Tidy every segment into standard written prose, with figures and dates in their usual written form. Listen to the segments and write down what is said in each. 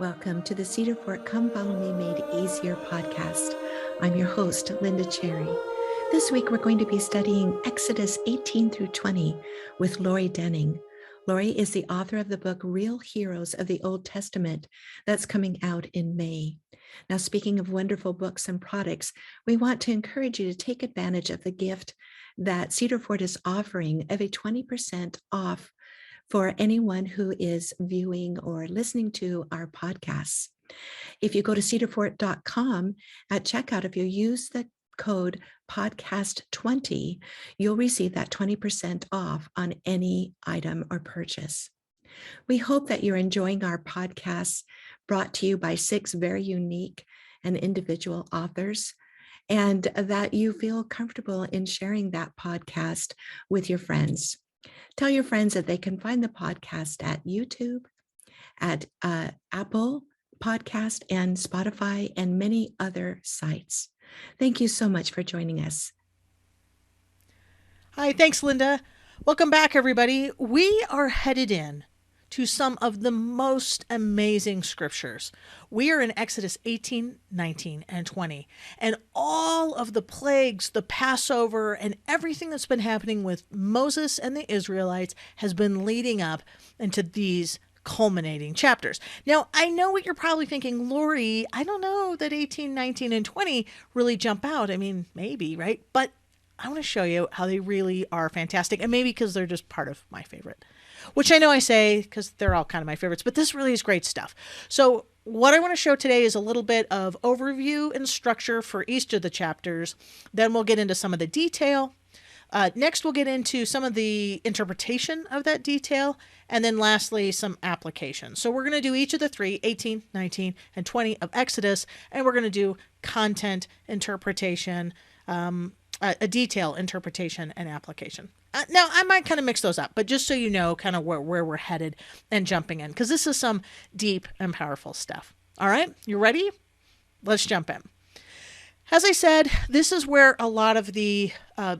Welcome to the Cedar Fort Come Follow Me Made Easier podcast. I'm your host, Lynda Cherry. This week, we're going to be studying Exodus 18 through 20 with Lori Denning. Lori is the author of the book, Real Heroes of the Old Testament, that's coming out in May. Now, speaking of wonderful books and products, we want to encourage you to take advantage of the gift that Cedar Fort is offering of a 20% off for anyone who is viewing or listening to our podcasts. If you go to cedarfort.com at checkout, if you use the code podcast20, you'll receive that 20% off on any item or purchase. We hope that you're enjoying our podcasts brought to you by 6 very unique and individual authors, and that you feel comfortable in sharing that podcast with your friends. Tell your friends that they can find the podcast at YouTube, at Apple Podcast and Spotify, and many other sites. Thank you so much for joining us. Hi, thanks, Lynda. Welcome back, everybody. We are headed in to some of the most amazing scriptures. We are in Exodus 18, 19, and 20. And all of the plagues, the Passover, and everything that's been happening with Moses and the Israelites has been leading up into these culminating chapters. Now, I know what you're probably thinking, Lori, I don't know that 18, 19, and 20 really jump out. I mean, maybe, right? But I want to show you how they really are fantastic. And maybe because they're just part of my favorite, which I know I say because they're all kind of my favorites, but this really is great stuff. So what I want to show today is a little bit of overview and structure for each of the chapters. Then we'll get into some of the detail. Next, we'll get into some of the interpretation of that detail. And then lastly, some application. So we're going to do each of the 3, 18, 19, and 20 of Exodus. And we're going to do content, interpretation, a detail, interpretation, and application. Now, I might kind of mix those up, but just so you know kind of where we're headed and jumping in, because this is some deep and powerful stuff. All right, you ready? Let's jump in. As I said, this is where a lot of the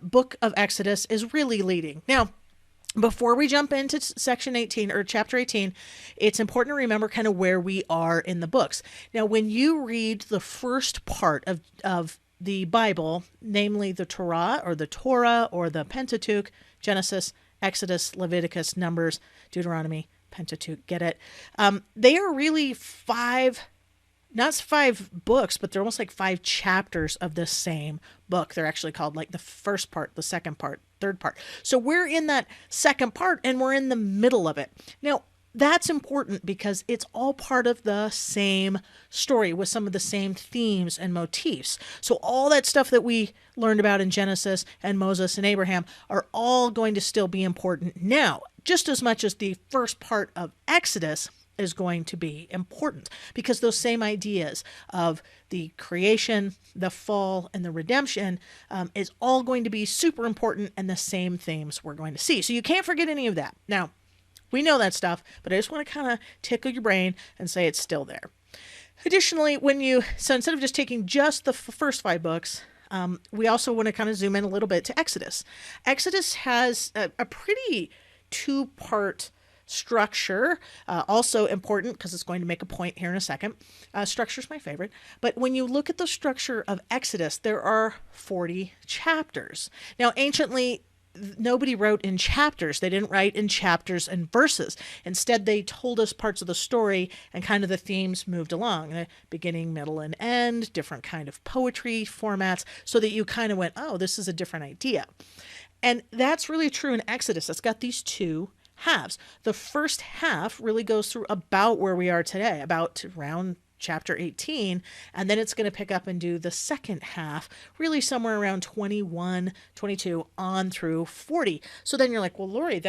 book of Exodus is really leading. Now, before we jump into section 18 or chapter 18, it's important to remember kind of where we are in the books. Now, when you read the first part of the Bible, namely the Torah or the Pentateuch, Genesis, Exodus, Leviticus, Numbers, Deuteronomy, Pentateuch, get it? They are really not 5 books, but they're almost like 5 chapters of the same book. They're actually called like the first part, the second part, third part. So we're in that second part and we're in the middle of it. Now, that's important because it's all part of the same story with some of the same themes and motifs. So all that stuff that we learned about in Genesis and Moses and Abraham are all going to still be important now, just as much as the first part of Exodus is going to be important, because those same ideas of the creation, the fall, and the redemption is all going to be super important, and the same themes we're going to see. So you can't forget any of that. Now, we know that stuff, but I just want to kind of tickle your brain and say it's still there. Additionally, so instead of just taking just the first 5 books, we also want to kind of zoom in a little bit to Exodus. Exodus has a pretty 2-part structure, also important because it's going to make a point here in a second. Structure is my favorite. But when you look at the structure of Exodus, there are 40 chapters. Now, anciently, nobody wrote in chapters. They didn't write in chapters and verses. Instead, they told us parts of the story and kind of the themes moved along. The beginning, middle, and end, different kind of poetry formats, so that you kind of went, oh, this is a different idea. And that's really true in Exodus. It's got these 2 halves. The first half really goes through about where we are today, about around chapter 18, and then it's going to pick up and do the second half, really somewhere around 21, 22 on through 40. So then you're like, well, Lori,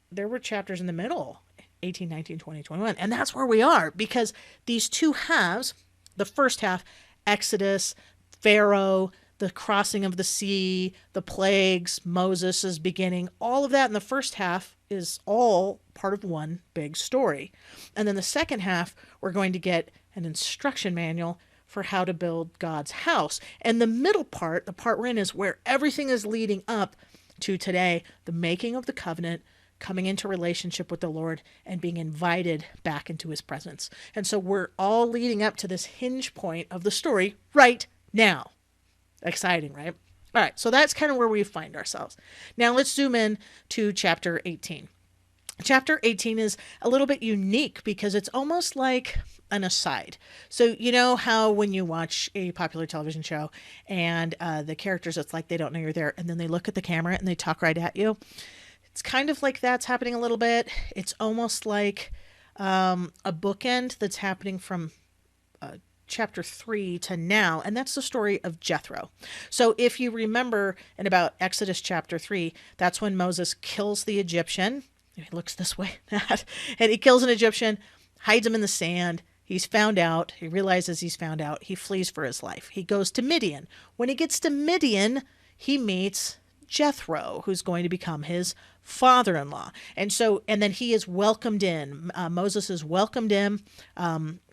there were chapters in the middle, 18, 19, 20, 21. And that's where we are, because these 2 halves, the first half, Exodus, Pharaoh, the crossing of the sea, the plagues, Moses' beginning, all of that in the first half is all part of one big story. And then the second half, we're going to get an instruction manual for how to build God's house. And the middle part, the part we're in, is where everything is leading up to today, the making of the covenant, coming into relationship with the Lord and being invited back into his presence. And so we're all leading up to this hinge point of the story right now. Exciting, right? All right, so that's kind of where we find ourselves. Now let's zoom in to chapter 18. Chapter 18 is a little bit unique because it's almost like an aside. So you know how when you watch a popular television show and the characters, it's like they don't know you're there, and then they look at the camera and they talk right at you. It's kind of like that's happening a little bit. It's almost like a bookend that's happening from chapter 3 to now, and that's the story of Jethro. So if you remember in about Exodus chapter 3, that's when Moses kills the Egyptian. He looks this way, and he kills an Egyptian, hides him in the sand. He's found out. He realizes he's found out. He flees for his life. He goes to Midian. When he gets to Midian, he meets Jethro, who's going to become his father-in-law. And then he is welcomed in. Moses is welcomed in.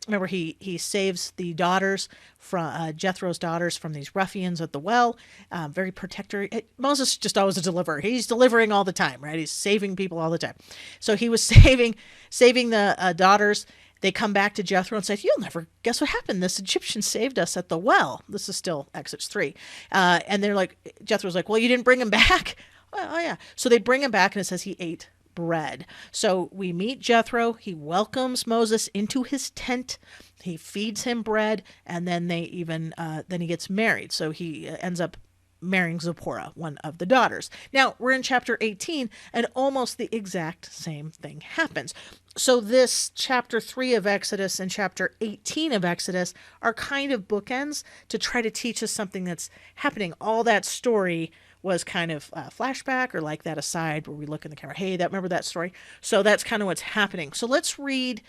Remember, he saves the daughters from Jethro's daughters from these ruffians at the well. Very protector. Moses just always a deliverer. He's delivering all the time, right? He's saving people all the time. So he was saving the daughters. They come back to Jethro and say, "You'll never guess what happened. This Egyptian saved us at the well." This is still Exodus 3. And they're like, Jethro's like, "Well, you didn't bring him back?" Oh, yeah. So they bring him back, and it says he ate bread. So we meet Jethro. He welcomes Moses into his tent. He feeds him bread, and then then he gets married. So he ends up marrying Zipporah, one of the daughters. Now we're in chapter 18, and almost the exact same thing happens. So this chapter 3 of Exodus and chapter 18 of Exodus are kind of bookends to try to teach us something that's happening. All that story was kind of a flashback, or like that aside where we look in the camera, hey, remember that story? So that's kind of what's happening. So let's read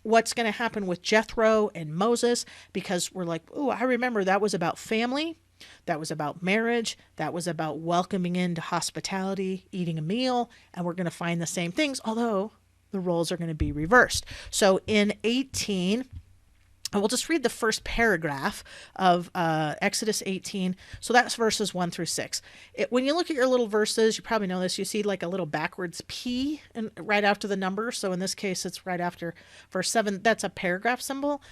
what's going to happen with Jethro and Moses, because we're like, oh, I remember that was about family. That was about marriage. That was about welcoming into hospitality, eating a meal. And we're going to find the same things, although the roles are going to be reversed. So in 18, and we'll just read the first paragraph of Exodus 18. So that's verses 1 through 6. When you look at your little verses, you probably know this. You see like a little backwards P right after the number. So in this case, it's right after verse 7. That's a paragraph symbol.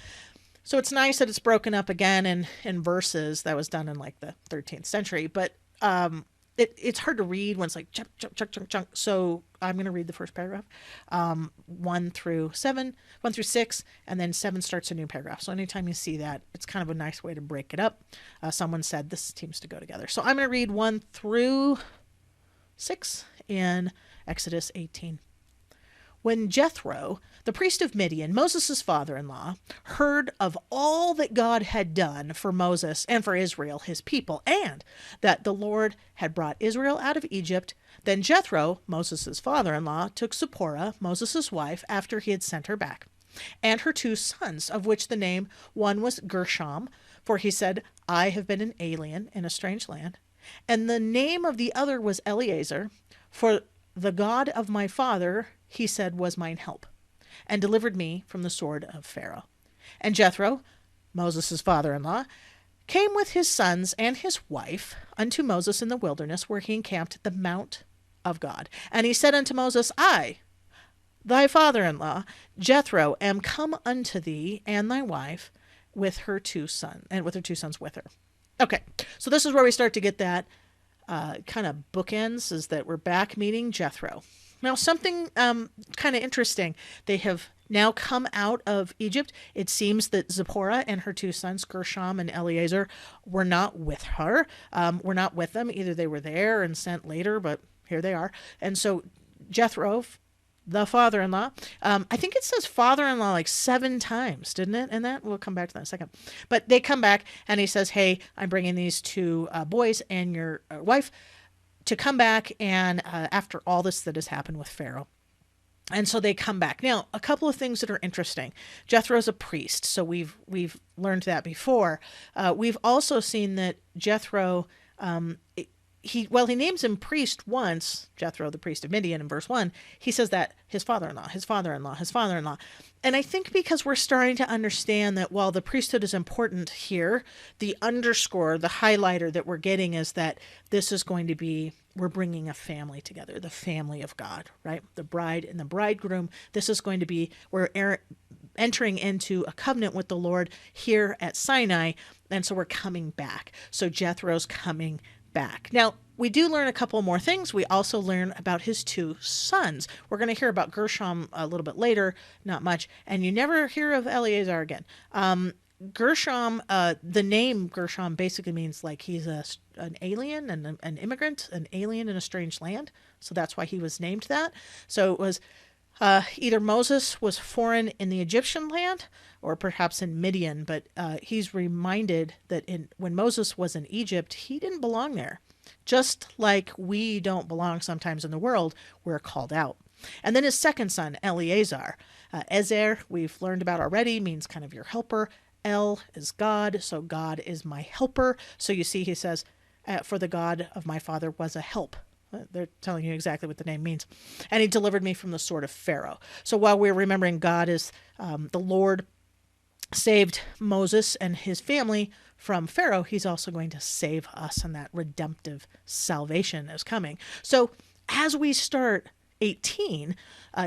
So it's nice that it's broken up again in verses. That was done in like the 13th century. But it's hard to read when it's like chunk, chunk, chunk, chunk, chunk. So I'm going to read the first paragraph, 1 through 6, and then 7 starts a new paragraph. So anytime you see that, it's kind of a nice way to break it up. Someone said this seems to go together. So I'm going to read 1 through 6 in Exodus 18. When Jethro, the priest of Midian, Moses' father-in-law, heard of all that God had done for Moses and for Israel, his people, and that the Lord had brought Israel out of Egypt, then Jethro, Moses' father-in-law, took Zipporah, Moses' wife, after he had sent her back, and her 2 sons, of which the name one was Gershom, for he said, I have been an alien in a strange land, and the name of the other was Eleazar, for the God of my father, he said, was mine help, and delivered me from the sword of Pharaoh. And Jethro, Moses' father-in-law, came with his sons and his wife unto Moses in the wilderness, where he encamped at the mount of God. And he said unto Moses, I, thy father-in-law, Jethro, am come unto thee and thy wife with her 2 sons, and with her 2 sons with her. Okay, so this is where we start to get that kind of bookends, is that we're back meeting Jethro. Now, something kind of interesting. They have now come out of Egypt. It seems that Zipporah and her 2 sons, Gershom and Eleazar, were not with her. Were not with them. Either they were there and sent later, but here they are. And so Jethro, the father-in-law, I think it says father-in-law like 7 times, didn't it? And that, we'll come back to that in a second. But they come back and he says, hey, I'm bringing these 2 boys and your wife to come back, and after all this that has happened with Pharaoh. And so they come back. Now, a couple of things that are interesting. Jethro's a priest, so we've learned that before. We've also seen that Jethro, he names him priest once, Jethro, the priest of Midian, in verse 1. He says that his father-in-law, his father-in-law, his father-in-law. And I think because we're starting to understand that while the priesthood is important here, the underscore, the highlighter that we're getting is that this is going to be we're bringing a family together, the family of God, right? The bride and the bridegroom. This is going to be, entering into a covenant with the Lord here at Sinai. And so we're coming back. So Jethro's coming back. Now, we do learn a couple more things. We also learn about his two sons. We're going to hear about Gershom a little bit later, not much. And you never hear of Eleazar again. Gershom, the name Gershom basically means like he's an alien and an immigrant, an alien in a strange land. So that's why he was named that. So it was either Moses was foreign in the Egyptian land or perhaps in Midian, but he's reminded that when Moses was in Egypt, he didn't belong there. Just like we don't belong sometimes in the world, we're called out. And then his second son, Eleazar. Ezer, we've learned about already, means kind of your helper. El is God, so God is my helper. So you see, he says, for the God of my father was a help. They're telling you exactly what the name means. And he delivered me from the sword of Pharaoh. So while we're remembering God is the Lord saved Moses and his family from Pharaoh, he's also going to save us, and that redemptive salvation is coming. So as we start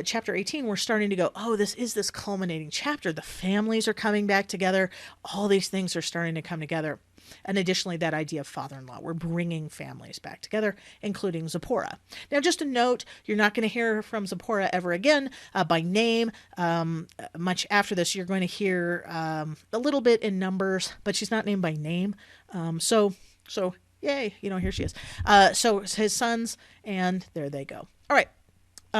chapter 18, we're starting to go, oh, this is this culminating chapter. The families are coming back together. All these things are starting to come together. And additionally, that idea of father-in-law, we're bringing families back together, including Zipporah. Now, just a note, you're not going to hear from Zipporah ever again by name. Much after this, you're going to hear a little bit in Numbers, but she's not named by name. So yay, here she is. So his sons, and there they go. All right.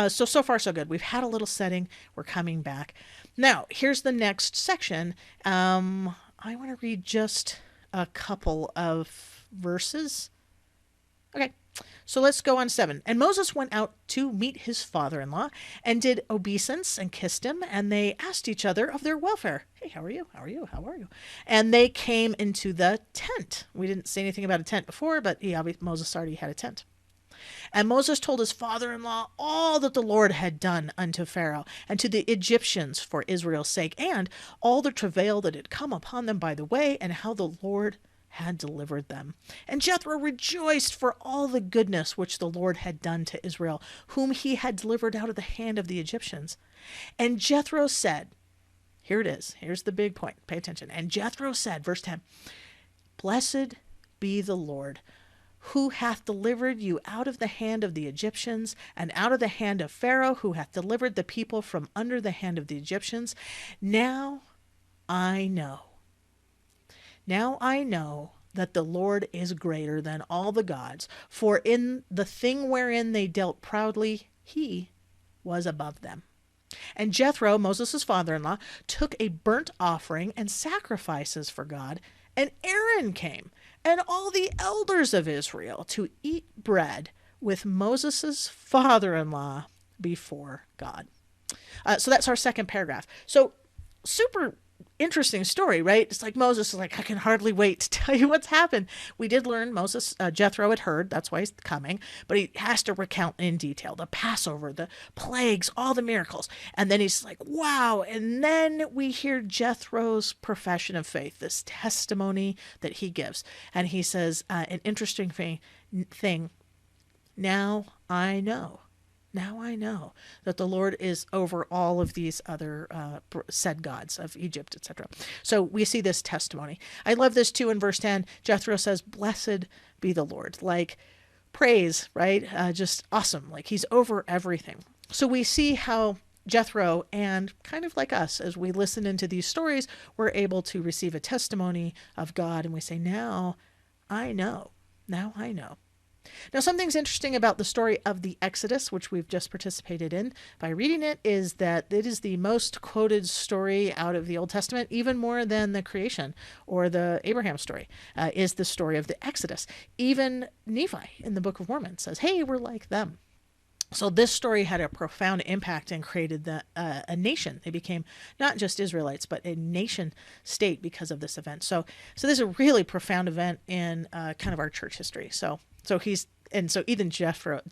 So far, so good. We've had a little setting. We're coming back. Now, here's the next section. I want to read just a couple of verses. Okay, so let's go on 7. And Moses went out to meet his father-in-law and did obeisance and kissed him, and they asked each other of their welfare. Hey, how are you? How are you? How are you? And they came into the tent. We didn't say anything about a tent before, but Moses already had a tent. And Moses told his father-in-law all that the Lord had done unto Pharaoh and to the Egyptians for Israel's sake, and all the travail that had come upon them by the way, and how the Lord had delivered them. And Jethro rejoiced for all the goodness which the Lord had done to Israel, whom he had delivered out of the hand of the Egyptians. And Jethro said, here it is, here's the big point, pay attention. And Jethro said, verse 10, Blessed be the Lord, who hath delivered you out of the hand of the Egyptians, and out of the hand of Pharaoh, who hath delivered the people from under the hand of the Egyptians. Now I know that the Lord is greater than all the gods, for in the thing wherein they dealt proudly, he was above them. And Jethro, Moses' father-in-law, took a burnt offering and sacrifices for God, and Aaron came, and all the elders of Israel, to eat bread with Moses' father-in-law before God. So that's our second paragraph. So super interesting story, right? It's like Moses is like, I can hardly wait to tell you what's happened. We did learn Jethro had heard, that's why he's coming, but he has to recount in detail the Passover, the plagues, all the miracles. And then he's like, wow. And then we hear Jethro's profession of faith, this testimony that he gives. And he says, an interesting thing, now I know that the Lord is over all of these other said gods of Egypt, etc. So we see this testimony. I love this too in verse 10. Jethro says, Blessed be the Lord. Like praise, right? Just awesome. Like he's over everything. So we see how Jethro, and kind of like us, as we listen into these stories, we're able to receive a testimony of God, and we say, now I know. Now I know. Now, something's interesting about the story of the Exodus, which we've just participated in by reading it, is that it is the most quoted story out of the Old Testament, even more than the creation or the Abraham story, is the story of the Exodus. Even Nephi in the Book of Mormon says, hey, we're like them. So this story had a profound impact and created a nation. They became not just Israelites, but a nation state because of this event. So this is a really profound event in kind of our church history. So And so even Jethro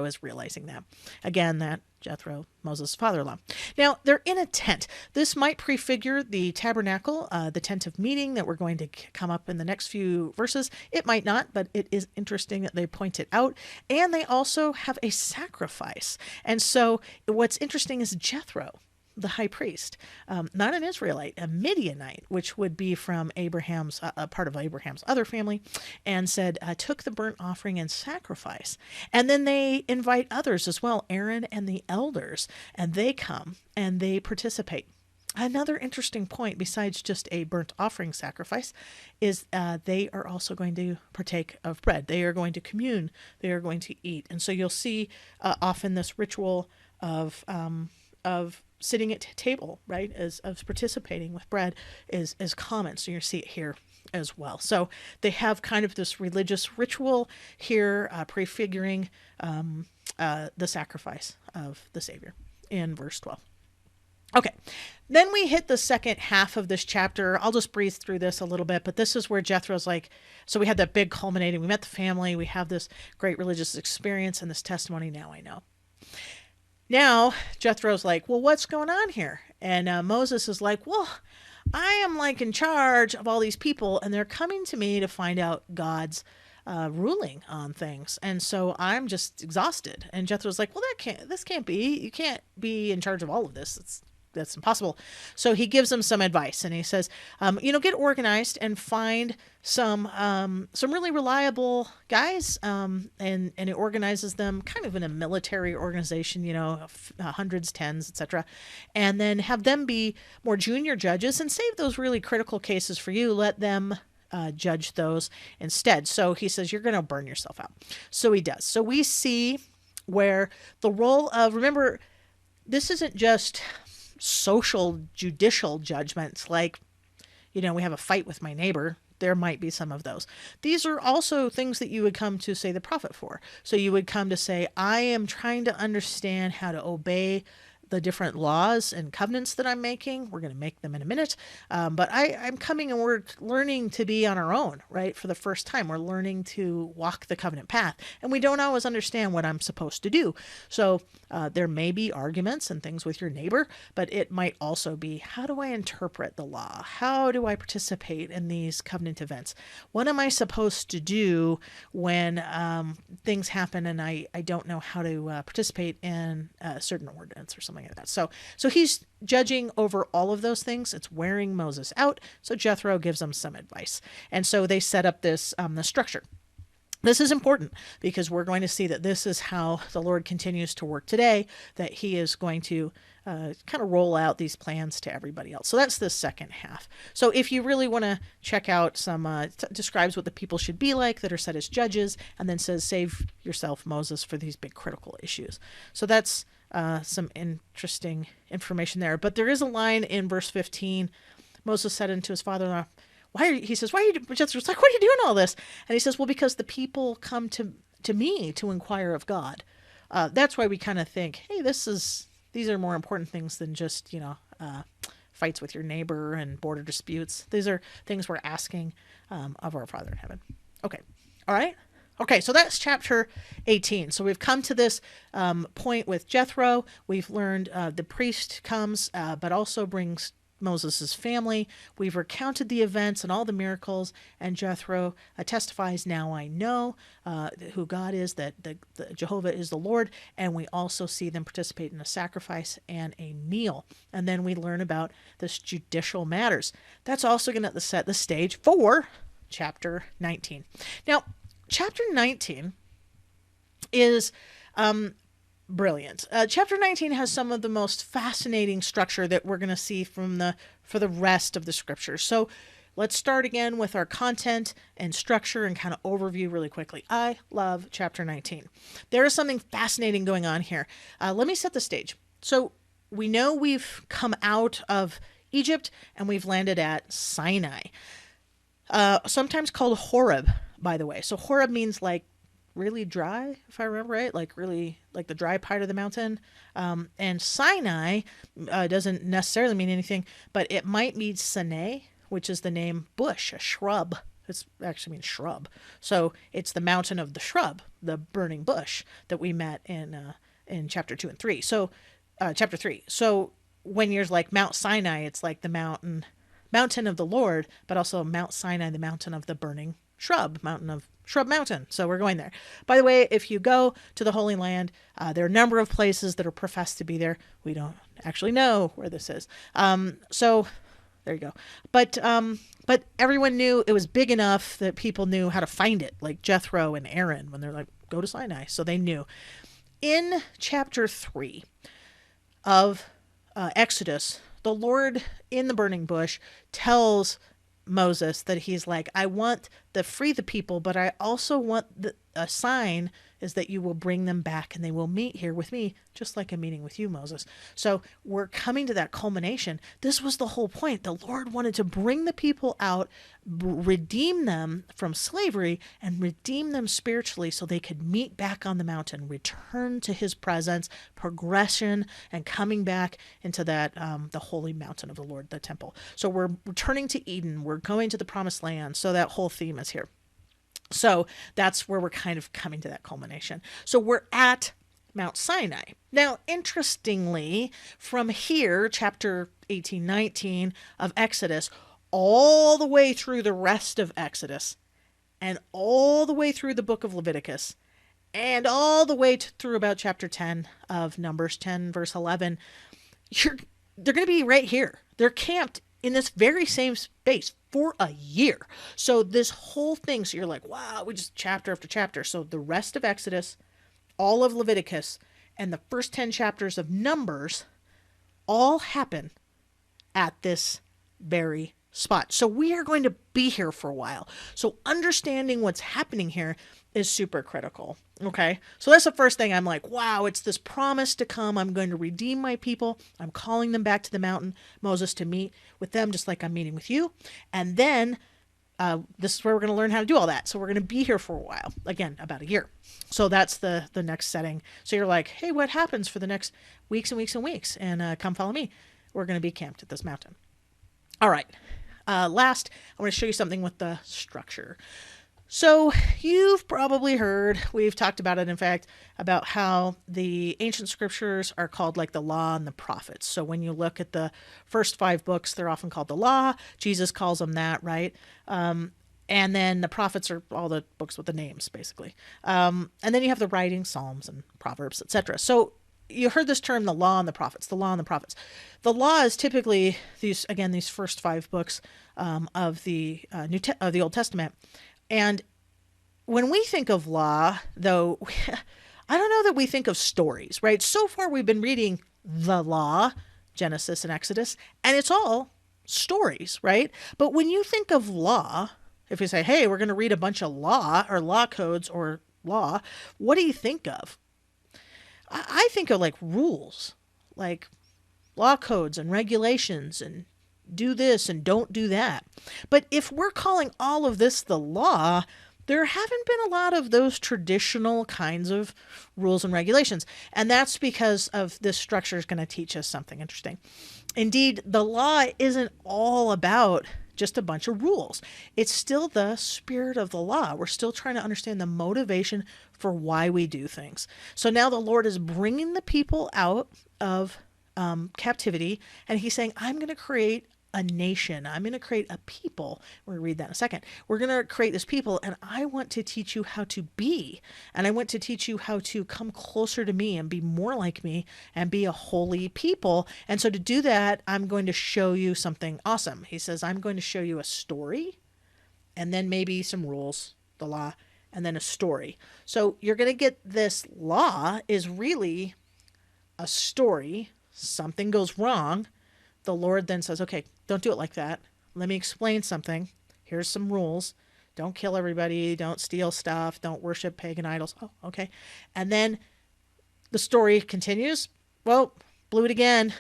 is realizing that. Again, that Jethro, Moses' father-in-law. Now, they're in a tent. This might prefigure the tabernacle, the tent of meeting that we're going to come up in the next few verses. It might not, but it is interesting that they point it out. And they also have a sacrifice. And so what's interesting is Jethro, the high priest, not an Israelite, a Midianite, which would be from Abraham's, a part of Abraham's other family, and said, took the burnt offering and sacrifice. And then they invite others as well, Aaron and the elders, and they come and they participate. Another interesting point, besides just a burnt offering sacrifice, is they are also going to partake of bread. They are going to commune. They are going to eat. And so you'll see often this ritual of sitting at table, right, as of participating with bread is common. So you see it here as well. So they have kind of this religious ritual here, prefiguring the sacrifice of the Savior in verse 12. Okay, then we hit the second half of this chapter. I'll just breeze through this a little bit, but this is where Jethro's like, so we had that big culminating, we met the family, we have this great religious experience and this testimony, now I know. Now, Jethro's like, well, what's going on here? And Moses is like, well, I am like in charge of all these people, and they're coming to me to find out God's ruling on things. And so I'm just exhausted. And Jethro's like, well, this can't be. You can't be in charge of all of this. That's impossible. So he gives them some advice, and he says, get organized and find some really reliable guys, and it organizes them kind of in a military organization, hundreds, tens, etc., and then have them be more junior judges and save those really critical cases for you. Let them judge those instead. So he says, you're going to burn yourself out. So he does. So we see where the role of, remember, this isn't just social judicial judgments like, we have a fight with my neighbor. There might be some of those. These are also things that you would come to say the prophet for. So you would come to say, I am trying to understand how to obey the different laws and covenants that I'm making. We're going to make them in a minute. But I'm coming and we're learning to be on our own, right? For the first time, we're learning to walk the covenant path. And we don't always understand what I'm supposed to do. So there may be arguments and things with your neighbor, but it might also be, how do I interpret the law? How do I participate in these covenant events? What am I supposed to do when things happen and I don't know how to participate in a certain ordinance or something like that. So he's judging over all of those things. It's wearing Moses out. So Jethro gives them some advice. And so they set up this the structure. This is important because we're going to see that this is how the Lord continues to work today, that he is going to kind of roll out these plans to everybody else. So that's the second half. So if you really want to check out some, describes what the people should be like that are set as judges, and then says, save yourself, Moses, for these big critical issues. So that's some interesting information there. But there is a line in verse 15. Moses said unto his father-in-law, Jethro's like, why are you doing all this? And he says, well, because the people come to me to inquire of God. That's why we kind of think, hey, these are more important things than just, fights with your neighbor and border disputes. These are things we're asking of our Father in heaven. Okay. All right. Okay, so that's chapter 18. So we've come to this point with Jethro. We've learned the priest comes, but also brings Moses' family. We've recounted the events and all the miracles, and Jethro testifies, now I know who God is, that the Jehovah is the Lord, and we also see them participate in a sacrifice and a meal. And then we learn about this judicial matters. That's also going to set the stage for chapter 19. Now, chapter 19 is brilliant. Chapter 19 has some of the most fascinating structure that we're going to see for the rest of the scripture. So let's start again with our content and structure and kind of overview really quickly. I love chapter 19. There is something fascinating going on here. Let me set the stage. So we know we've come out of Egypt and we've landed at Sinai, sometimes called Horeb, by the way. So Horeb means like really dry, if I remember right, like really like the dry part of the mountain. And Sinai doesn't necessarily mean anything, but it might mean Sinai, which is the name bush, a shrub, It actually means shrub. So it's the mountain of the shrub, the burning bush that we met in chapter 2 and 3. So chapter 3. So when you're like Mount Sinai, it's like the mountain of the Lord, but also Mount Sinai, the mountain of the burning shrub, Shrub Mountain. So we're going there. By the way, if you go to the Holy Land, there are a number of places that are professed to be there. We don't actually know where this is. So there you go. But everyone knew it was big enough that people knew how to find it, like Jethro and Aaron when they're like, go to Sinai. So they knew. In chapter 3 of Exodus, the Lord in the burning bush tells Moses that he's like, I want to free the people, but I also want a sign is that you will bring them back and they will meet here with me, just like I'm meeting with you, Moses. So we're coming to that culmination. This was the whole point. The Lord wanted to bring the people out, redeem them from slavery and redeem them spiritually so they could meet back on the mountain, return to his presence, progression, and coming back into that, the holy mountain of the Lord, the temple. So we're returning to Eden. We're going to the promised land. So that whole theme is here. So that's where we're kind of coming to that culmination. So we're at Mount Sinai. Now, interestingly, from here, chapter 18, 19 of Exodus, all the way through the rest of Exodus, and all the way through the book of Leviticus, and all the way through about chapter 10 of Numbers 10, verse 11, they're going to be right here. They're camped in this very same space for a year. So this whole thing, so you're like, wow, we just chapter after chapter. So the rest of Exodus, all of Leviticus, and the first 10 chapters of Numbers all happen at this very spot. So we are going to be here for a while. So understanding what's happening here is super critical. Okay. So that's the first thing. I'm like, wow, it's this promise to come. I'm going to redeem my people. I'm calling them back to the mountain, Moses, to meet with them, just like I'm meeting with you. And then this is where we're going to learn how to do all that. So we're going to be here for a while, again, about a year. So that's the next setting. So you're like, hey, what happens for the next weeks and weeks and weeks? And come follow me. We're going to be camped at this mountain. All right. Last, I want to show you something with the structure. So you've probably heard, we've talked about it, in fact, about how the ancient scriptures are called like the law and the prophets. So when you look at the first 5 books, they're often called the law. Jesus calls them that, right? And then the prophets are all the books with the names, basically. And then you have the writings, Psalms and Proverbs, etc. So you heard this term, the law and the prophets, the law and the prophets. The law is typically these first 5 books of the Old Testament. And when we think of law, though, I don't know that we think of stories, right? So far, we've been reading the law, Genesis and Exodus, and it's all stories, right? But when you think of law, if you say, hey, we're going to read a bunch of law or law codes or law, what do you think of? I think of like rules, like law codes and regulations and do this and don't do that. But if we're calling all of this the law, there haven't been a lot of those traditional kinds of rules and regulations. And that's because of this structure is going to teach us something interesting. Indeed, the law isn't all about just a bunch of rules. It's still the spirit of the law. We're still trying to understand the motivation for why we do things. So now the Lord is bringing the people out of captivity, and he's saying, I'm going to create a nation. I'm going to create a people. We're going to read that in a second. We're going to create this people, and I want to teach you how to be. And I want to teach you how to come closer to me and be more like me and be a holy people. And so to do that, I'm going to show you something awesome. He says, I'm going to show you a story and then maybe some rules, the law, and then a story. So you're going to get this law is really a story. Something goes wrong. The Lord then says, okay, don't do it like that. Let me explain something. Here's some rules. Don't kill everybody. Don't steal stuff. Don't worship pagan idols. Oh, okay. And then the story continues. Well, blew it again.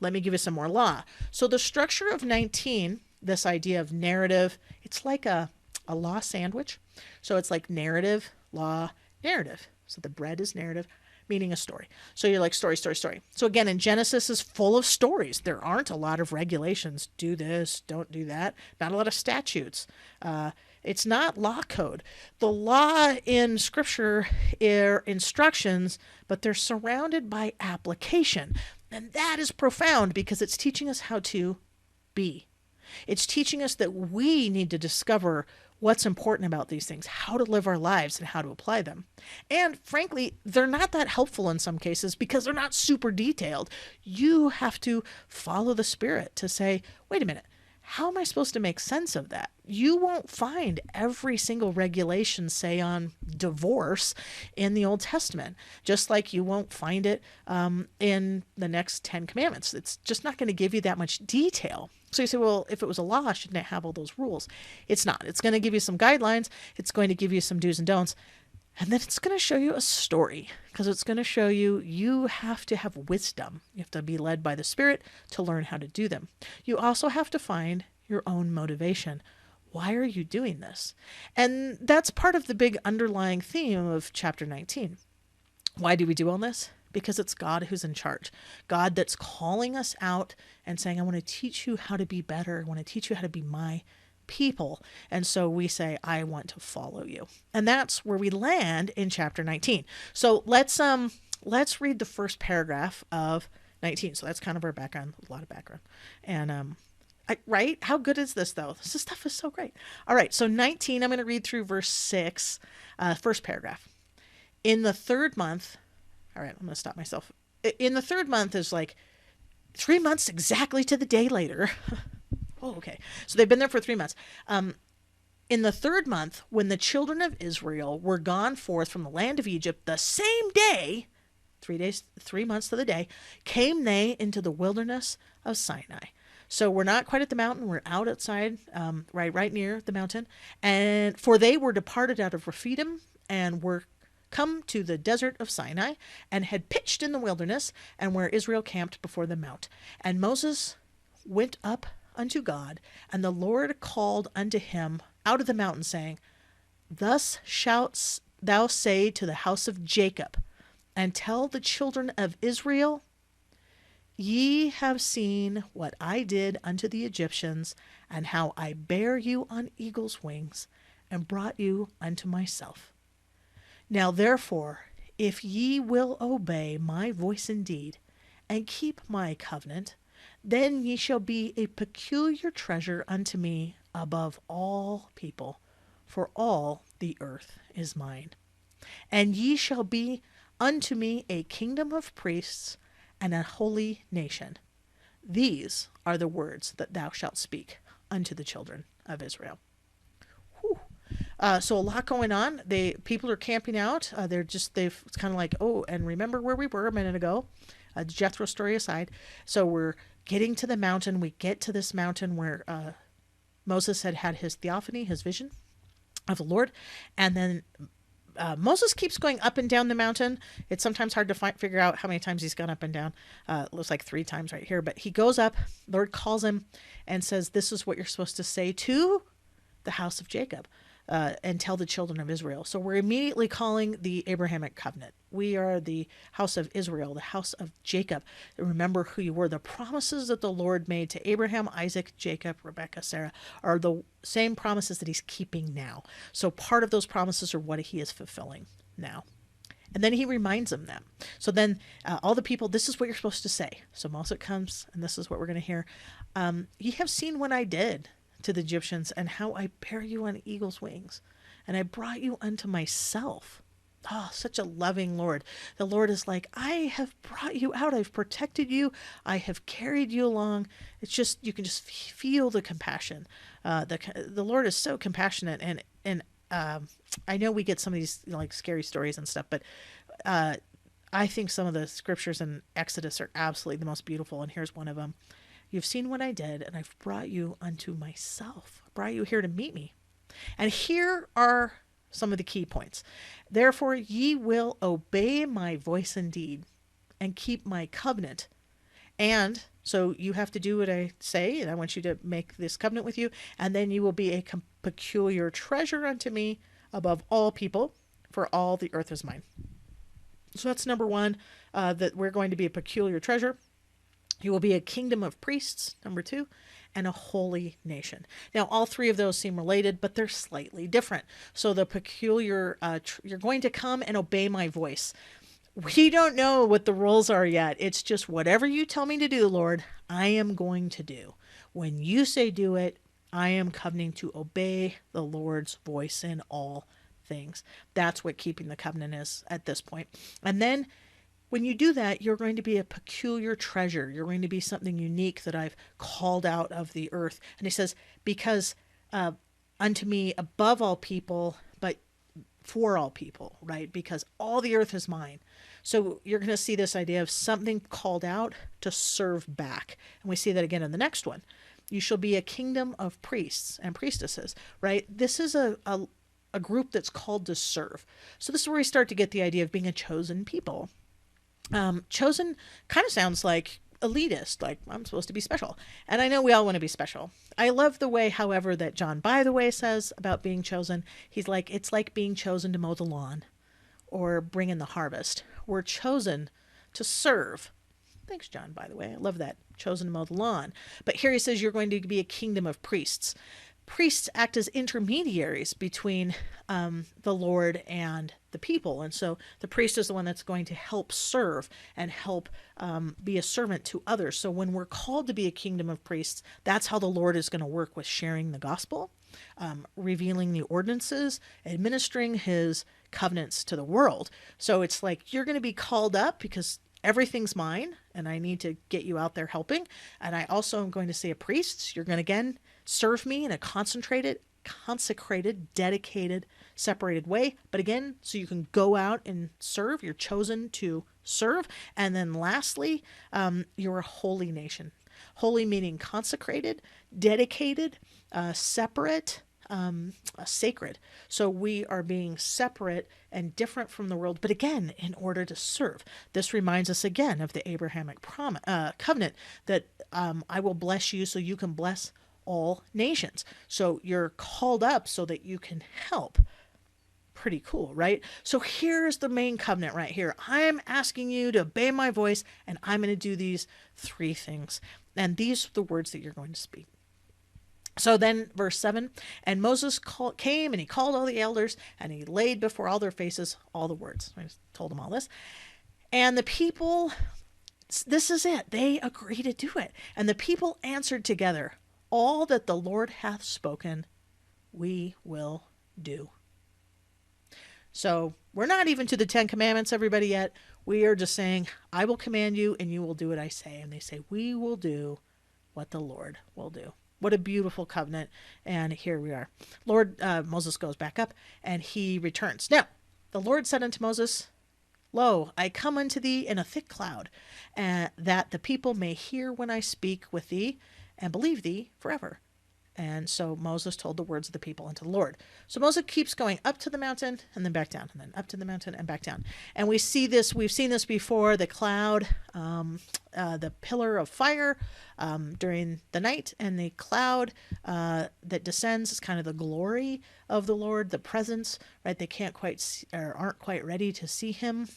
Let me give you some more law. So the structure of 19, this idea of narrative, it's like a law sandwich. So it's like narrative, law, narrative. So the bread is narrative, meaning a story. So you're like story, story, story. So again, in Genesis is full of stories. There aren't a lot of regulations. Do this, don't do that. Not a lot of statutes. It's not law code. The law in scripture are instructions, but they're surrounded by application. And that is profound because it's teaching us how to be. It's teaching us that we need to discover what's important about these things, how to live our lives, and how to apply them. And frankly, they're not that helpful in some cases because they're not super detailed. You have to follow the Spirit to say, wait a minute, how am I supposed to make sense of that? You won't find every single regulation, say, on divorce in the Old Testament, just like you won't find it in the next 10 commandments. It's just not going to give you that much detail. So you say, well, if it was a law, shouldn't it have all those rules? It's not. It's going to give you some guidelines. It's going to give you some do's and don'ts. And then it's going to show you a story because it's going to show you have to have wisdom. You have to be led by the Spirit to learn how to do them. You also have to find your own motivation. Why are you doing this? And that's part of the big underlying theme of chapter 19. Why do we do all this? Because it's God who's in charge. God that's calling us out and saying, I want to teach you how to be better. I want to teach you how to be my people. And so we say, I want to follow you. And that's where we land in chapter 19. So let's read the first paragraph of 19. So that's kind of our background, a lot of background. And right? How good is this though? This stuff is so great. All right. So 19, I'm going to read through verse 6, first paragraph. In the third month, all right, I'm going to stop myself. In the third month is like 3 months exactly to the day later. Oh, okay. So they've been there for 3 months. In the third month, when the children of Israel were gone forth from the land of Egypt, the same day, 3 months to the day, came they into the wilderness of Sinai. So we're not quite at the mountain. We're out outside, right near the mountain. And for they were departed out of Rephidim and were come to the desert of Sinai and had pitched in the wilderness and where Israel camped before the mount. And Moses went up unto God, and the Lord called unto him out of the mountain, saying, Thus shalt thou say to the house of Jacob, and tell the children of Israel, Ye have seen what I did unto the Egyptians, and how I bare you on eagle's wings, and brought you unto myself. Now therefore, if ye will obey my voice indeed, and keep my covenant, then ye shall be a peculiar treasure unto me above all people, for all the earth is mine. And ye shall be unto me a kingdom of priests and a holy nation. These are the words that thou shalt speak unto the children of Israel. So a lot going on. People are camping out. It's kind of like, oh, and remember where we were a minute ago. Jethro story aside. So we're getting to the mountain. We get to this mountain where Moses had his theophany, his vision of the Lord. And then Moses keeps going up and down the mountain. It's sometimes hard to figure out how many times he's gone up and down. It looks like 3 times right here. But he goes up. Lord calls him and says, this is what you're supposed to say to the house of Jacob. And tell the children of Israel. So we're immediately calling the Abrahamic covenant. We are the house of Israel, the house of Jacob. Remember who you were. The promises that the Lord made to Abraham, Isaac, Jacob, Rebekah, Sarah are the same promises that he's keeping now. So part of those promises are what he is fulfilling now. And then he reminds them that. So then all the people, this is what you're supposed to say. So Moses comes, and this is what we're going to hear. Ye have seen what I did to the Egyptians, and how I bear you on eagle's wings, and I brought you unto myself. Oh, such a loving Lord. The Lord is like, I have brought you out. I've protected you. I have carried you along. It's just, you can just feel the compassion. The Lord is so compassionate. And I know we get some of these like scary stories and stuff, but I think some of the scriptures in Exodus are absolutely the most beautiful. And here's one of them. You've seen what I did, and I've brought you unto myself. I brought you here to meet me. And here are some of the key points. Therefore, ye will obey my voice indeed, and keep my covenant. And so you have to do what I say, and I want you to make this covenant with you, and then you will be a peculiar treasure unto me above all people, for all the earth is mine. So that's number one, that we're going to be a peculiar treasure. You will be a kingdom of priests, number 2, and a holy nation. Now, all three of those seem related, but they're slightly different. So the peculiar, you're going to come and obey my voice. We don't know what the rules are yet. It's just whatever you tell me to do, Lord, I am going to do. When you say do it, I am covenanting to obey the Lord's voice in all things. That's what keeping the covenant is at this point. And then when you do that, you're going to be a peculiar treasure. You're going to be something unique that I've called out of the earth. And he says, because unto me above all people, but for all people, right? Because all the earth is mine. So you're going to see this idea of something called out to serve back. And we see that again in the next one. You shall be a kingdom of priests and priestesses, right? This is a group that's called to serve. So this is where we start to get the idea of being a chosen people. Chosen kind of sounds like elitist, like I'm supposed to be special. And I know we all want to be special. I love the way, however, that John By the Way says about being chosen. He's like, it's like being chosen to mow the lawn or bring in the harvest. We're chosen to serve. Thanks, John, by the way. I love that. Chosen to mow the lawn. But here he says you're going to be a kingdom of priests. Priests act as intermediaries between the Lord and the people. And so the priest is the one that's going to help serve and help be a servant to others. So when we're called to be a kingdom of priests, that's how the Lord is going to work with sharing the gospel, revealing the ordinances, administering his covenants to the world. So it's like you're going to be called up because everything's mine and I need to get you out there helping. And I also am going to say a priest. You're going to, again, serve me in a consecrated, dedicated, separated way. But again, so you can go out and serve. You're chosen to serve. And then lastly, you're a holy nation. Holy meaning consecrated, dedicated, separate, sacred. So we are being separate and different from the world, but again, in order to serve. This reminds us again of the Abrahamic covenant that I will bless you so you can bless all nations. So you're called up so that you can help. Pretty cool, right? So here's the main covenant right here. I'm asking you to obey my voice, and I'm going to do these three things. And these are the words that you're going to speak. So then, verse 7, and Moses came and he called all the elders and he laid before all their faces all the words. I just told them all this. And the people, this is it. They agree to do it. And the people answered together, all that the Lord hath spoken, we will do. So we're not even to the 10 Commandments, everybody, yet. We are just saying, I will command you and you will do what I say. And they say, we will do what the Lord will do. What a beautiful covenant. And here we are. Moses goes back up and he returns. Now, the Lord said unto Moses, lo, I come unto thee in a thick cloud, that the people may hear when I speak with thee and believe thee forever. And so Moses told the words of the people unto the Lord. So Moses keeps going up to the mountain and then back down, and then up to the mountain and back down. And we see this, we've seen this before, the cloud, the pillar of fire during the night, and the cloud that descends is kind of the glory of the Lord, the presence, right? They can't quite see, or aren't quite ready to see him,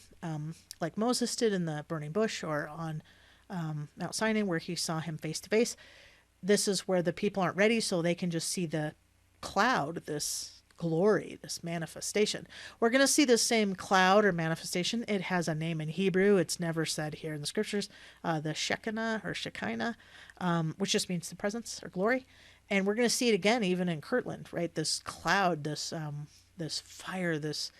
like Moses did in the burning bush or on Mount Sinai where he saw him face to face. This is where the people aren't ready, so they can just see the cloud, this glory, this manifestation. We're going to see the same cloud or manifestation. It has a name in Hebrew. It's never said here in the scriptures, the Shekinah or Shekinah, which just means the presence or glory. And we're going to see it again, even in Kirtland, right? This cloud, this fire, this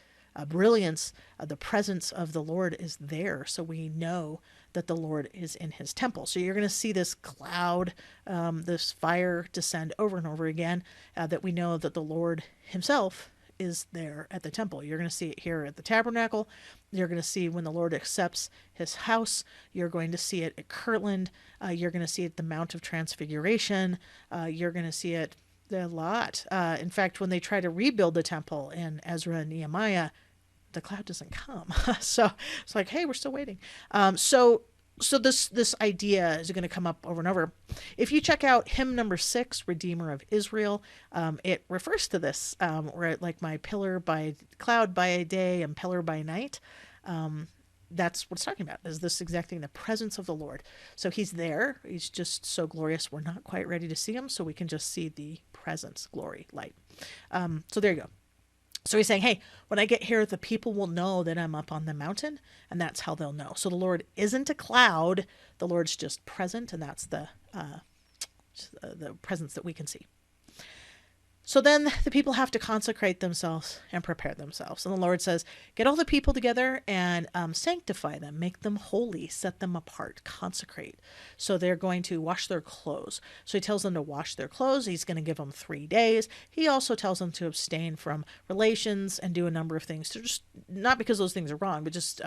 brilliance, the presence of the Lord is there. So we know that the Lord is in his temple. So you're going to see this cloud, this fire descend over and over again, that we know that the Lord himself is there at the temple. You're going to see it here at the tabernacle. You're going to see when the Lord accepts his house. You're going to see it at Kirtland. You're going to see it at the Mount of Transfiguration. You're going to see it a lot. In fact, when they try to rebuild the temple in Ezra and Nehemiah, the cloud doesn't come. So it's like, hey, we're still waiting. So this idea is going to come up over and over. If you check out hymn number 6, Redeemer of Israel, it refers to this, where like my pillar by cloud by day and pillar by night. that's what it's talking about, is this exact thing, the presence of the Lord. So he's there. He's just so glorious. We're not quite ready to see him, so we can just see the presence, glory, light. So there you go. So he's saying, hey, when I get here, the people will know that I'm up on the mountain, and that's how they'll know. So the Lord isn't a cloud. The Lord's just present, and that's the presence that we can see. So then the people have to consecrate themselves and prepare themselves. And the Lord says, get all the people together and sanctify them, make them holy, set them apart, consecrate. So they're going to wash their clothes. So he tells them to wash their clothes. He's going to give them 3 days. He also tells them to abstain from relations and do a number of things to just, not because those things are wrong, but just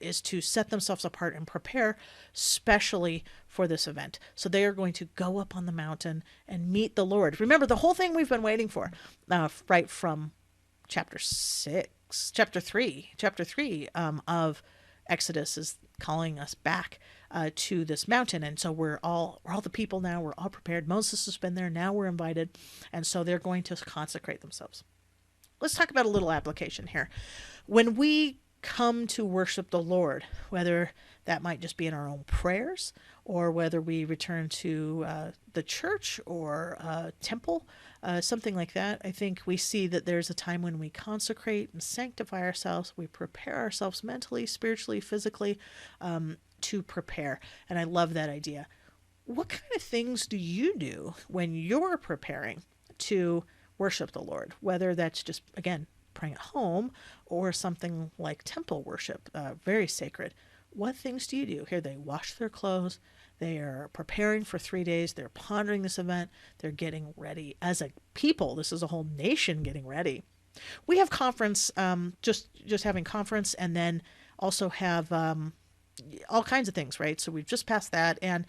is to set themselves apart and prepare specially for this event. So they are going to go up on the mountain and meet the Lord. Remember, the whole thing we've been waiting for, right from chapter 3 of Exodus is calling us back to this mountain. And so we're all the people now, we're all prepared. Moses has been there. Now we're invited. And so they're going to consecrate themselves. Let's talk about a little application here. When we come to worship the Lord, whether that might just be in our own prayers or whether we return to the church or temple, something like that, I think we see that there's a time when we consecrate and sanctify ourselves. We prepare ourselves mentally, spiritually, physically to prepare. And I love that idea. What kind of things do you do when you're preparing to worship the Lord? Whether that's just, again, praying at home or something like temple worship, very sacred. What things do you do? Here they wash their clothes. They are preparing for 3 days. They're pondering this event. They're getting ready as a people. This is a whole nation getting ready. We have conference, just having conference, and then also have all kinds of things, right? So we've just passed that. And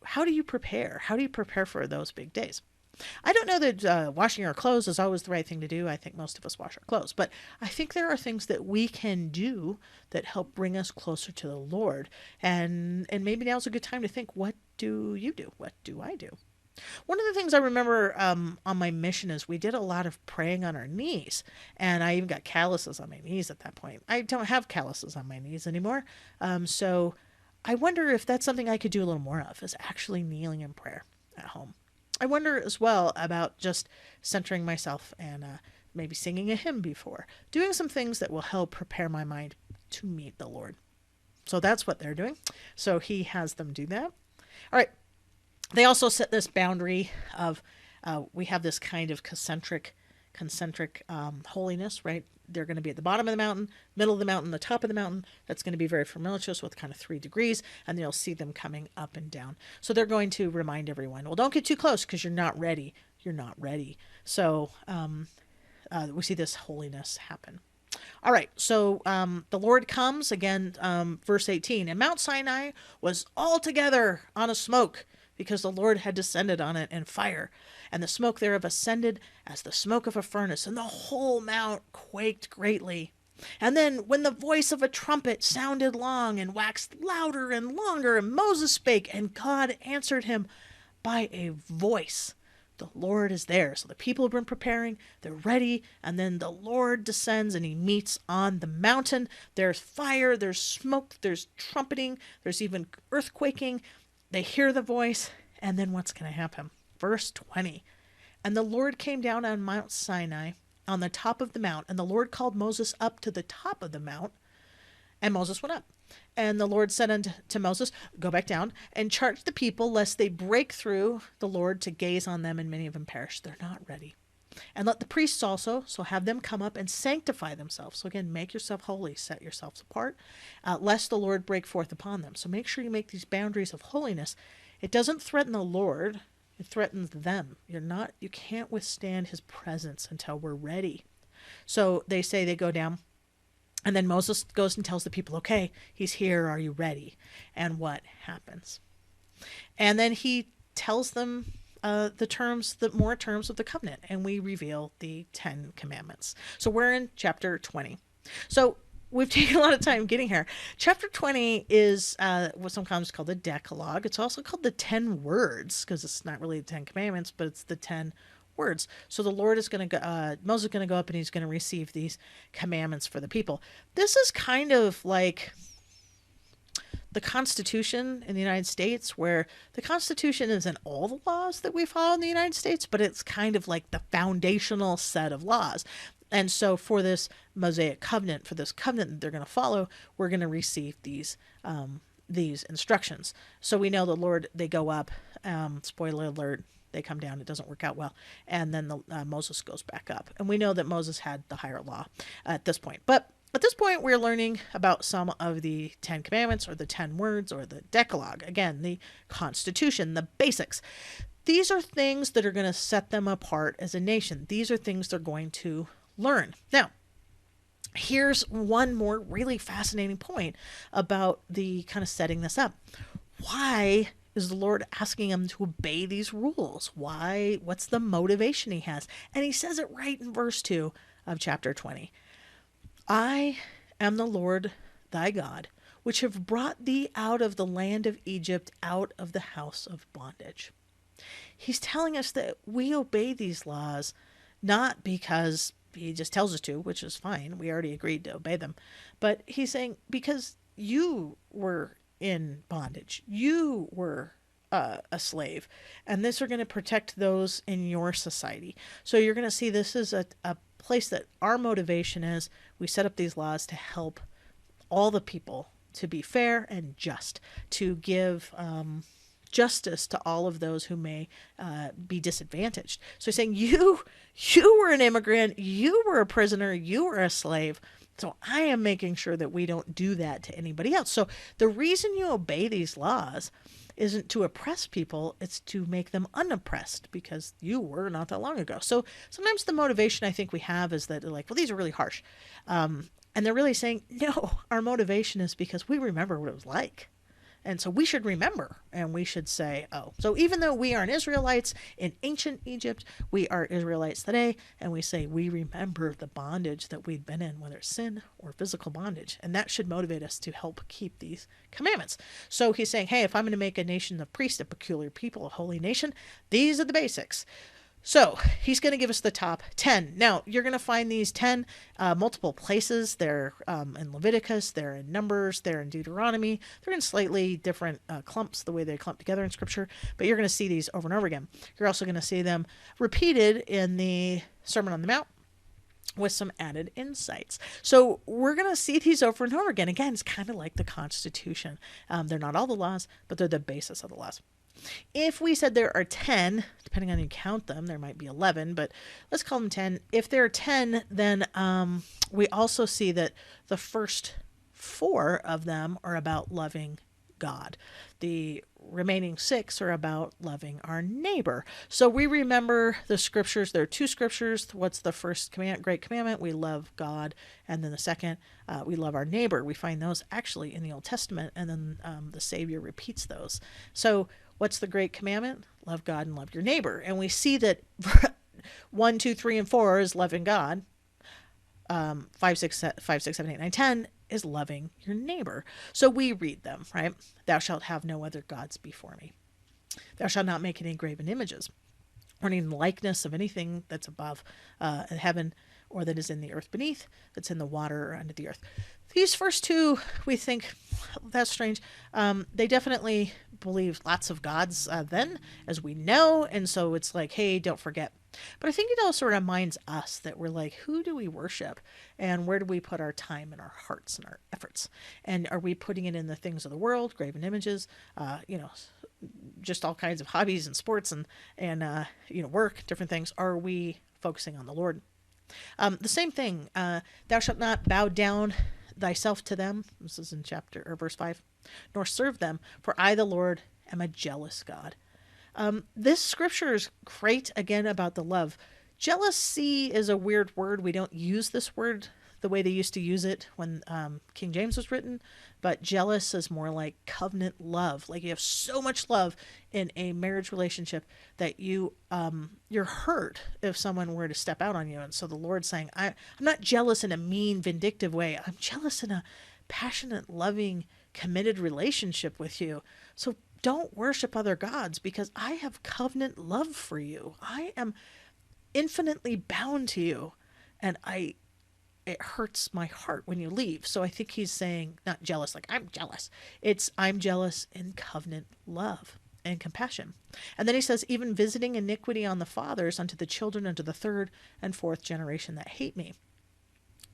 how do you prepare? How do you prepare for those big days? I don't know that washing our clothes is always the right thing to do. I think most of us wash our clothes. But I think there are things that we can do that help bring us closer to the Lord. And maybe now's a good time to think, what do you do? What do I do? One of the things I remember on my mission is we did a lot of praying on our knees. And I even got calluses on my knees at that point. I don't have calluses on my knees anymore. So I wonder if that's something I could do a little more of, is actually kneeling in prayer at home. I wonder as well about just centering myself and maybe singing a hymn before, doing some things that will help prepare my mind to meet the Lord. So that's what they're doing. So he has them do that. All right. They also set this boundary of we have this kind of concentric holiness, right? They're going to be at the bottom of the mountain, middle of the mountain, the top of the mountain. That's going to be very familiar with kind of 3 degrees, and you'll see them coming up and down. So they're going to remind everyone, well, don't get too close because you're not ready. You're not ready. So we see this holiness happen. All right, so the Lord comes, again, verse 18, and Mount Sinai was altogether on a smoke, because the Lord had descended on it in fire, and the smoke thereof ascended as the smoke of a furnace, and the whole mount quaked greatly. And then when the voice of a trumpet sounded long, and waxed louder and longer, and Moses spake, and God answered him by a voice. The Lord is there. So the people have been preparing, they're ready, and then the Lord descends and he meets on the mountain. There's fire, there's smoke, there's trumpeting, there's even earthquaking. They hear the voice, and then what's going to happen? Verse 20. And the Lord came down on Mount Sinai, on the top of the mount, and the Lord called Moses up to the top of the mount, and Moses went up. And the Lord said unto Moses, go back down, and charge the people, lest they break through the Lord to gaze on them, and many of them perish. They're not ready. And let the priests also, so have them come up and sanctify themselves. So again, make yourself holy, set yourselves apart, lest the Lord break forth upon them. So make sure you make these boundaries of holiness. It doesn't threaten the Lord, it threatens them. You can't withstand his presence until we're ready. So they say they go down, and then Moses goes and tells the people, okay, he's here, are you ready? And what happens? And then he tells them more terms of the covenant, and we reveal the 10 commandments. So we're in chapter 20. So we've taken a lot of time getting here. Chapter 20 is what sometimes called the Decalogue. It's also called the 10 words, because it's not really the 10 commandments, but it's the 10 words. So the Lord is going to go, Moses is going to go up and he's going to receive these commandments for the people. This is kind of like the Constitution in the United States, where the Constitution isn't all the laws that we follow in the United States, but it's kind of like the foundational set of laws. And so for this Mosaic covenant, for this covenant that they're going to follow, we're going to receive these instructions. So we know the Lord, they go up, spoiler alert, they come down, it doesn't work out well. And then Moses goes back up. And we know that Moses had the higher law at this point. But at this point, we're learning about some of the 10 commandments or the 10 words or the Decalogue. Again, the Constitution, the basics. These are things that are going to set them apart as a nation. These are things they're going to learn. Now, here's one more really fascinating point about the kind of setting this up. Why is the Lord asking them to obey these rules? Why? What's the motivation he has? And he says it right in verse 2 of chapter 20. I am the Lord thy God, which have brought thee out of the land of Egypt, out of the house of bondage. He's telling us that we obey these laws not because he just tells us to, which is fine. We already agreed to obey them. But he's saying because you were in bondage, you were a slave, and this are going to protect those in your society. So you're going to see this is a place that our motivation is. We set up these laws to help all the people to be fair and just, to give justice to all of those who may be disadvantaged. So he's saying you were an immigrant, you were a prisoner, you were a slave. So I am making sure that we don't do that to anybody else. So the reason you obey these laws isn't to oppress people, it's to make them unoppressed, because you were not that long ago. So sometimes the motivation I think we have is that they're like, well, these are really harsh. And they're really saying, no, our motivation is because we remember what it was like. And so we should remember, and we should say, oh, so even though we aren't Israelites in ancient Egypt, we are Israelites today, and we say we remember the bondage that we've been in, whether it's sin or physical bondage. And that should motivate us to help keep these commandments. So he's saying, hey, if I'm going to make a nation of priests, a peculiar people, a holy nation, these are the basics. So he's going to give us the top 10. Now, you're going to find these 10 multiple places. They're in Leviticus, they're in Numbers, they're in Deuteronomy. They're in slightly different clumps, the way they clump together in Scripture. But you're going to see these over and over again. You're also going to see them repeated in the Sermon on the Mount with some added insights. So we're going to see these over and over again. Again, it's kind of like the Constitution. They're not all the laws, but they're the basis of the laws. If we said there are 10, depending on how you count them, there might be 11, but let's call them 10. If there are 10, then we also see that the first 4 of them are about loving God. The remaining 6 are about loving our neighbor. So we remember the scriptures. There are 2 scriptures. What's the first great commandment? We love God. And then the second, we love our neighbor. We find those actually in the Old Testament, and then the Savior repeats those. So what's the great commandment? Love God and love your neighbor. And we see that 1, 2, 3, and 4 is loving God. 5, 6, 7, 8, 9, 10 is loving your neighbor. So we read them, right? Thou shalt have no other gods before me. Thou shalt not make any graven images, or any likeness of anything that's above in heaven, or that is in the earth beneath, that's in the water or under the earth. These first 2, we think, that's strange. They definitely believe lots of gods then, as we know, and so it's like, hey, don't forget. But I think it also reminds us that we're like, who do we worship, and where do we put our time and our hearts and our efforts? And are we putting it in the things of the world, graven images, just all kinds of hobbies and sports and work, different things? Are we focusing on the Lord? The same thing, thou shalt not bow down thyself to them. This is in verse 5. Nor serve them, for I, the Lord, am a jealous God. This scripture is great, again, about the love. Jealousy is a weird word. We don't use this word the way they used to use it when King James was written, but jealous is more like covenant love. Like you have so much love in a marriage relationship that you're hurt if someone were to step out on you. And so the Lord's saying, I'm not jealous in a mean, vindictive way. I'm jealous in a passionate, loving, committed relationship with you. So don't worship other gods, because I have covenant love for you. I am infinitely bound to you. And it hurts my heart when you leave. So I think he's saying, not jealous, like I'm jealous. It's I'm jealous in covenant love and compassion. And then he says, even visiting iniquity on the fathers unto the children unto the third and fourth generation that hate me,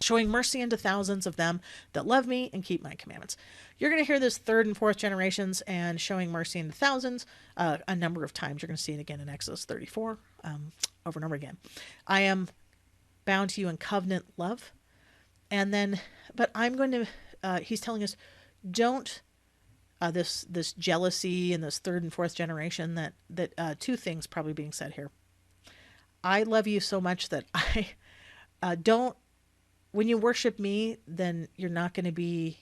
showing mercy unto thousands of them that love me and keep my commandments. You're going to hear this third and fourth generations and showing mercy unto thousands a number of times. You're going to see it again in Exodus 34 over and over again. I am bound to you in covenant love. And then, but I'm going to, he's telling us, don't, this jealousy and this third and fourth generation that two things probably being said here. I love you so much that I don't, when you worship me, then you're not going to be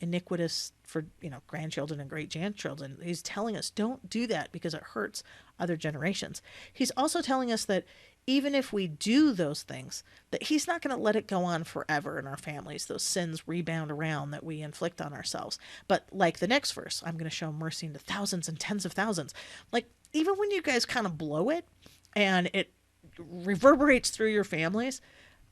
iniquitous for, grandchildren and great grandchildren. He's telling us don't do that because it hurts other generations. He's also telling us that even if we do those things, that he's not going to let it go on forever in our families. Those sins rebound around that we inflict on ourselves. But like the next verse, I'm going to show mercy into thousands and tens of thousands. Like even when you guys kind of blow it and it reverberates through your families,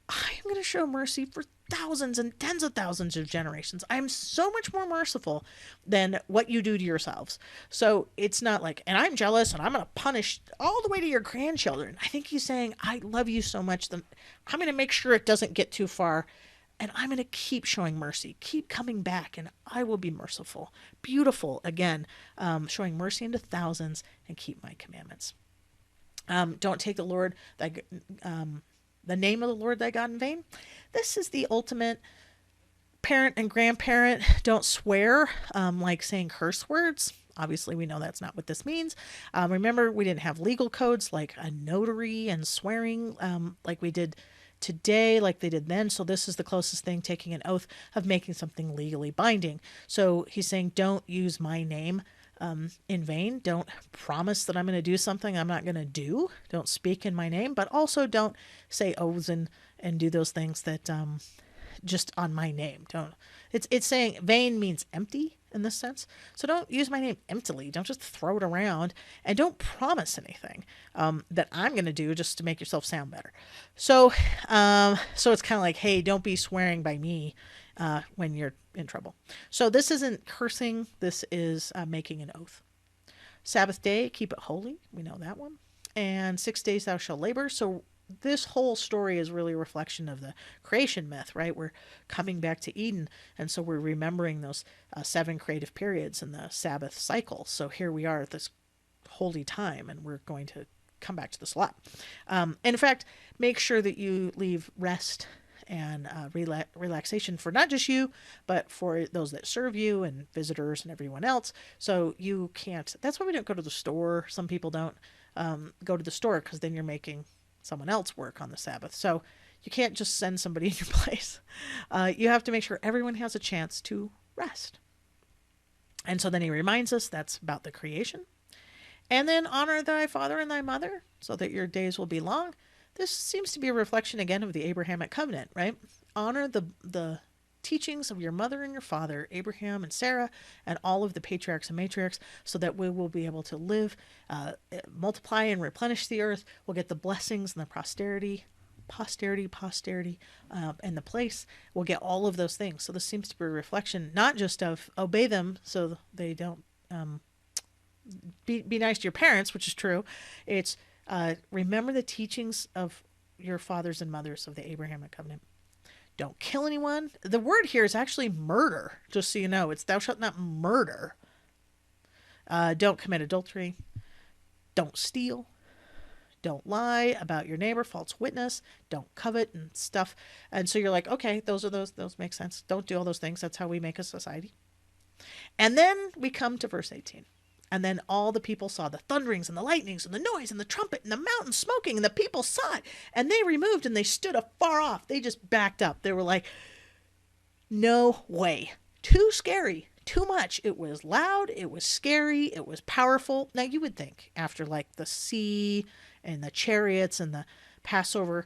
I am going to show mercy for thousands and tens of thousands of generations. I am so much more merciful than what you do to yourselves. So it's not like, and I'm jealous and I'm going to punish all the way to your grandchildren. I think he's saying, I love you so much that I'm going to make sure it doesn't get too far. And I'm going to keep showing mercy, keep coming back, and I will be merciful. Beautiful, again, showing mercy into thousands and keep my commandments. Don't take the Lord, the name of the Lord thy God in vain. This is the ultimate parent and grandparent. Don't swear, like saying curse words. Obviously, we know that's not what this means. Remember, we didn't have legal codes like a notary and swearing like we did today, like they did then. So this is the closest thing, taking an oath of making something legally binding. So he's saying, don't use my name in vain. Don't promise that I'm going to do something I'm not going to do. Don't speak in my name, but also don't say oaths and do those things that just on my name. Don't. It's saying vain means empty in this sense. So don't use my name emptily. Don't just throw it around, and don't promise anything that I'm going to do just to make yourself sound better. So it's kind of like, hey, don't be swearing by me when you're in trouble. So this isn't cursing. This is making an oath. Sabbath day, keep it holy. We know that one. And 6 days thou shalt labor. So this whole story is really a reflection of the creation myth, right? We're coming back to Eden. And so we're remembering those 7 creative periods in the Sabbath cycle. So here we are at this holy time, and we're going to come back to this a lot. And in fact, make sure that you leave rest and relaxation for not just you, but for those that serve you and visitors and everyone else. So you can't, that's why we don't go to the store. Some people don't go to the store, because then you're making someone else work on the Sabbath. So you can't just send somebody in your place. You have to make sure everyone has a chance to rest. And so then he reminds us that's about the creation. And then honor thy father and thy mother so that your days will be long. This seems to be a reflection again of the Abrahamic covenant, right? Honor the teachings of your mother and your father, Abraham and Sarah, and all of the patriarchs and matriarchs, so that we will be able to live, multiply and replenish the earth. We'll get the blessings and the posterity, and the place. We'll get all of those things. So this seems to be a reflection, not just of obey them so they don't be nice to your parents, which is true. It's remember the teachings of your fathers and mothers of the Abrahamic covenant. Don't kill anyone. The word here is actually murder, just so you know. It's thou shalt not murder. Don't commit adultery. Don't steal. Don't lie about your neighbor, false witness. Don't covet and stuff. And so you're like, okay, those make sense. Don't do all those things. That's how we make a society. And then we come to verse 18. And then all the people saw the thunderings and the lightnings and the noise and the trumpet and the mountain smoking, and the people saw it, and they removed and they stood afar off. They just backed up. They were like, no way. Too scary. Too much. It was loud. It was scary. It was powerful. Now you would think after like the sea and the chariots and the Passover,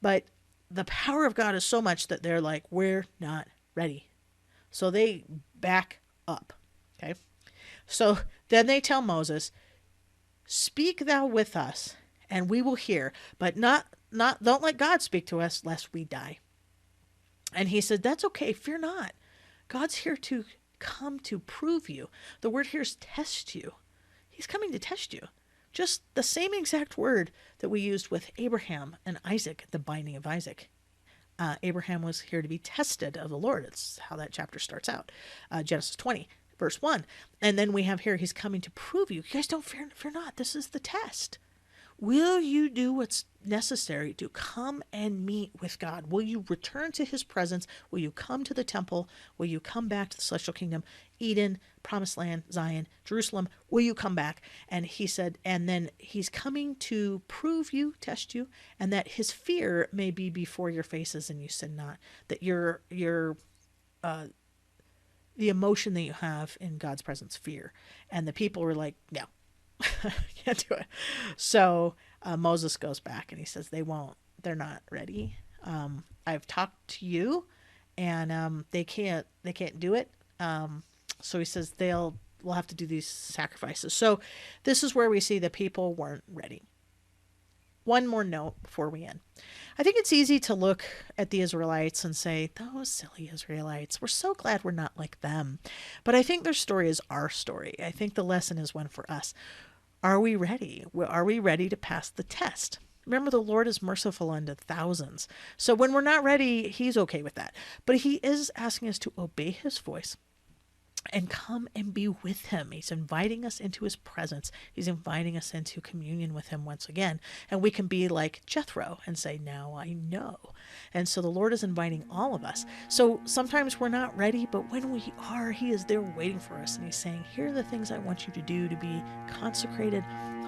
but the power of God is so much that they're like, we're not ready. So they back up. Okay. So then they tell Moses, speak thou with us and we will hear, but don't let God speak to us lest we die. And he said, that's okay. Fear not. God's here to come to prove you. The word here is test you. He's coming to test you. Just the same exact word that we used with Abraham and Isaac, the binding of Isaac. Abraham was here to be tested of the Lord. It's how that chapter starts out. Genesis 20, verse 1. And then we have here, he's coming to prove you. You guys don't fear not. This is the test. Will you do what's necessary to come and meet with God? Will you return to his presence? Will you come to the temple? Will you come back to the celestial kingdom, Eden, promised land, Zion, Jerusalem? Will you come back? And he said, and then he's coming to prove you, test you, and that his fear may be before your faces and you sin not. That the emotion that you have in God's presence, fear. And the people were like, no. Can't do it. So Moses goes back and he says they're not ready. I've talked to you and they can't do it. So he says we'll have to do these sacrifices. So this is where we see the people weren't ready. One more note before we end. I think it's easy to look at the Israelites and say, those silly Israelites, we're so glad we're not like them. But I think their story is our story. I think the lesson is one for us. Are we ready? Are we ready to pass the test? Remember, the Lord is merciful unto thousands. So when we're not ready, he's okay with that. But he is asking us to obey his voice and come and be with him. He's inviting us into his presence. He's inviting us into communion with him once again. And we can be like Jethro and say, now I know. And so the Lord is inviting all of us. So sometimes we're not ready, but when we are, he is there waiting for us. And he's saying, here are the things I want you to do to be consecrated,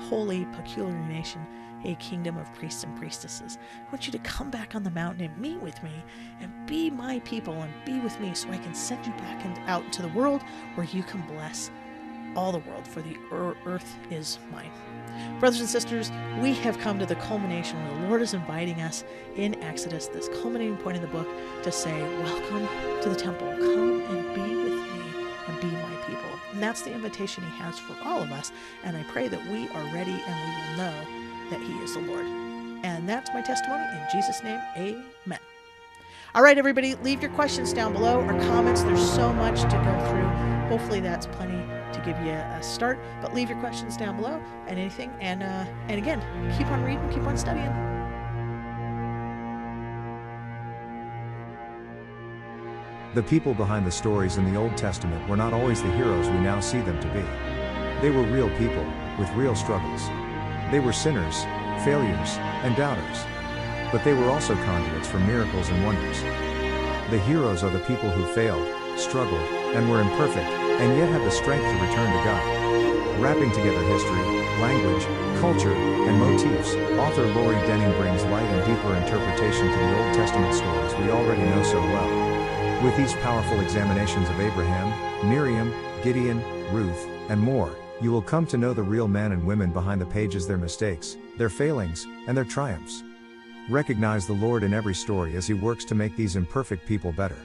holy, peculiar nation, a kingdom of priests and priestesses. I want you to come back on the mountain and meet with me and be my people and be with me so I can send you back out into the world where you can bless all the world, for the earth is mine. Brothers and sisters, we have come to the culmination where the Lord is inviting us in Exodus, this culminating point in the book, to say, welcome to the temple. Come and be with me and be my people. And that's the invitation he has for all of us. And I pray that we are ready and we will know that he is the Lord. And that's my testimony. In Jesus' name, amen. All right, everybody, leave your questions down below or comments. There's so much to go through. Hopefully that's plenty to give you a start. But leave your questions down below and anything. And again, keep on reading, keep on studying. The people behind the stories in the Old Testament were not always the heroes we now see them to be. They were real people, with real struggles. They were sinners, failures, and doubters. But they were also conduits for miracles and wonders. The heroes are the people who failed, struggled, and were imperfect, and yet had the strength to return to God. Wrapping together history, language, culture, and motifs, author Lori Denning brings light and deeper interpretation to the Old Testament stories we already know so well. With these powerful examinations of Abraham, Miriam, Gideon, Ruth, and more, you will come to know the real men and women behind the pages, their mistakes, their failings, and their triumphs. Recognize the Lord in every story as he works to make these imperfect people better.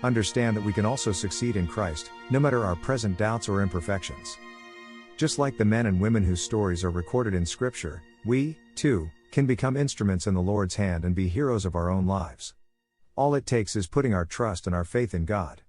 Understand that we can also succeed in Christ, no matter our present doubts or imperfections. Just like the men and women whose stories are recorded in Scripture, we, too, can become instruments in the Lord's hand and be heroes of our own lives. All it takes is putting our trust and our faith in God.